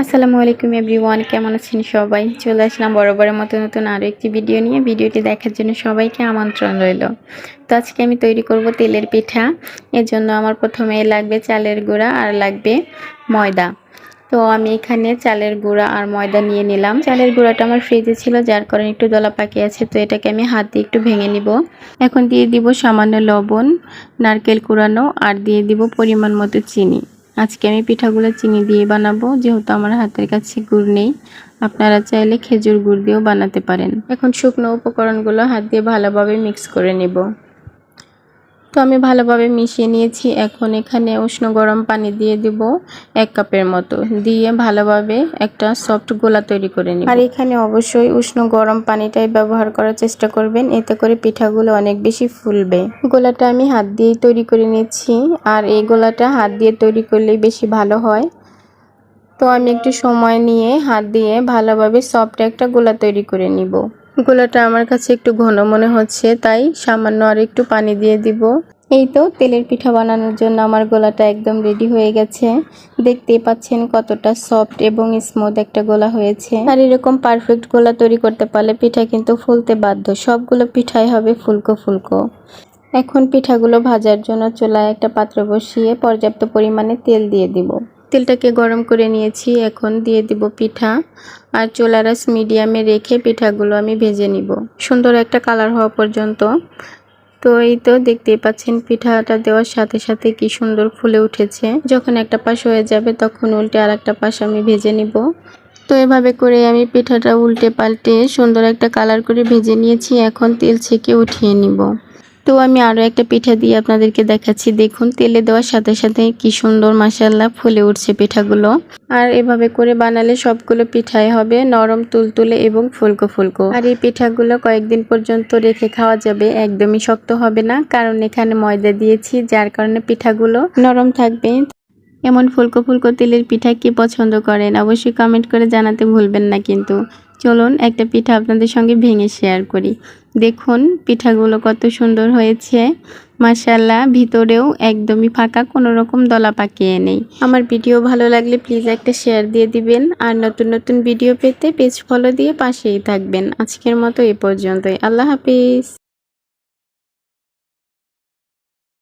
আসসালামু আলাইকুম এভরিওয়ান, কেমন আছেন সবাই? চলে আসলাম বরাবরের মতো নতুন আরও একটি ভিডিও নিয়ে। ভিডিওটি দেখার জন্য সবাইকে আমন্ত্রণ রইল। তো আজকে আমি তৈরি করব তেলের পিঠা। এর জন্য আমার প্রথমে লাগবে চালের গুঁড়া আর লাগবে ময়দা। তো আমি এখানে চালের গুঁড়া আর ময়দা নিয়ে নিলাম। চালের গুঁড়াটা আমার ফ্রিজে ছিল, যার কারণে একটু দলা পাকিয়ে আছে, তো এটাকে আমি হাত দিয়ে একটু ভেঙে নিব। এখন দিয়ে দিব সামান্য লবণ, নারকেল কুড়ানো আর দিয়ে দিব পরিমাণ মতো চিনি। আজকে আমি পিঠাগুলো চিনি দিয়ে বানাবো, যেহেতু আমার হাতের কাছে গুড় নেই। আপনারা চাইলে খেজুর গুড় দিয়েও বানাতে পারেন। এখন শুকনো উপকরণগুলো হাত দিয়ে ভালোভাবে মিক্স করে নেব। তো আমি ভালোভাবে মিশিয়ে নিয়েছি। এখন এখানে উষ্ণ গরম পানি দিয়ে দিব 1 কাপের মতো, দিয়ে ভালোভাবে একটা সফট গোলা তৈরি করে নিব। আর এখানে অবশ্যই উষ্ণ গরম পানিটাই ব্যবহার করার চেষ্টা করবেন, এতে করে পিঠাগুলো অনেক বেশি ফুলবে। গোলাটা আমি হাত দিয়েই তৈরি করে নিচ্ছি, আর এই গোলাটা হাত দিয়ে তৈরি করলেই বেশি ভালো হয়। তো আমি একটু সময় নিয়ে হাত দিয়ে ভালোভাবে সফট একটা গোলা তৈরি করে নিব। গোলাটা আমার কাছে একটু ঘন মনে হচ্ছে, তাই সামান্য আর একটু পানি দিয়ে দিব। এই তো তেলের পিঠা বানানোর জন্য আমার গোলাটা একদম রেডি হয়ে গেছে। দেখতেই পাচ্ছেন কতটা সফট এবং স্মুথ একটা গোলা হয়েছে। আর এরকম পারফেক্ট গোলা তৈরি করতে পারলে পিঠা কিন্তু ফুলতে বাধ্য। সবগুলো পিঠাই হবে ফুলকো ফুলকো। এখন পিঠাগুলো ভাজার জন্য চুলায় একটা পাত্র বসিয়ে পর্যাপ্ত পরিমাণে তেল দিয়ে দিব। তেলটাকে গরম করে নিয়েছি, এখন দিয়ে দিব পিঠা। আর চুলার আঁচ মিডিয়ামে রেখে পিঠাগুলো আমি ভেজে নিব সুন্দর একটা কালার হওয়া পর্যন্ত। তো এই তো দেখতেই পাচ্ছেন পিঠাটা দেওয়ার সাথে সাথে কি সুন্দর ফুলে উঠেছে। যখন একটা পাশ হয়ে যাবে তখন উল্টে আর একটা পাশ আমি ভেজে নিব। তো এভাবে করে আমি পিঠাটা উল্টে পাল্টে সুন্দর একটা কালার করে ভেজে নিয়েছি। এখন তেল ছেঁকে উঠিয়ে নিব। তো আমি আরও একটা পিঠা দিয়ে আপনাদেরকে দেখাচ্ছি। দেখুন তেলে দেওয়ার সাথে সাথে কি সুন্দর মাশাআল্লাহ ফুলে উঠছে পিঠাগুলো। আর এভাবে করে বানালে সবগুলো পিঠাই হবে নরম তুলতুলে এবং ফুলকো ফুলকো। আর এই পিঠাগুলো কয়েকদিন পর্যন্ত রেখে খাওয়া যাবে, একদমই শক্ত হবে না, কারণ এখানে ময়দা দিয়েছি, যার কারণে পিঠাগুলো নরম থাকবে। এমন ফুলকো ফুলকো তেলের পিঠা কি পছন্দ করেন? অবশ্যই কমেন্ট করে জানাতে ভুলবেন না কিন্তু। চলুন একটা পিঠা আপনাদের সঙ্গে ভেঙে শেয়ার করি। দেখুন পিঠাগুলো কত সুন্দর হয়েছে মাশাআল্লাহ, ভিতরেও একদমই ফাঁকা, কোনো রকম দলা পাকিয়ে নেই। আমার ভিডিও ভালো লাগলে প্লিজ একটা শেয়ার দিয়ে দিবেন। আর নতুন নতুন ভিডিও পেতে পেজ ফলো দিয়ে পাশেই থাকবেন। আজকের মতো এ পর্যন্তই। আল্লাহ হাফিজ।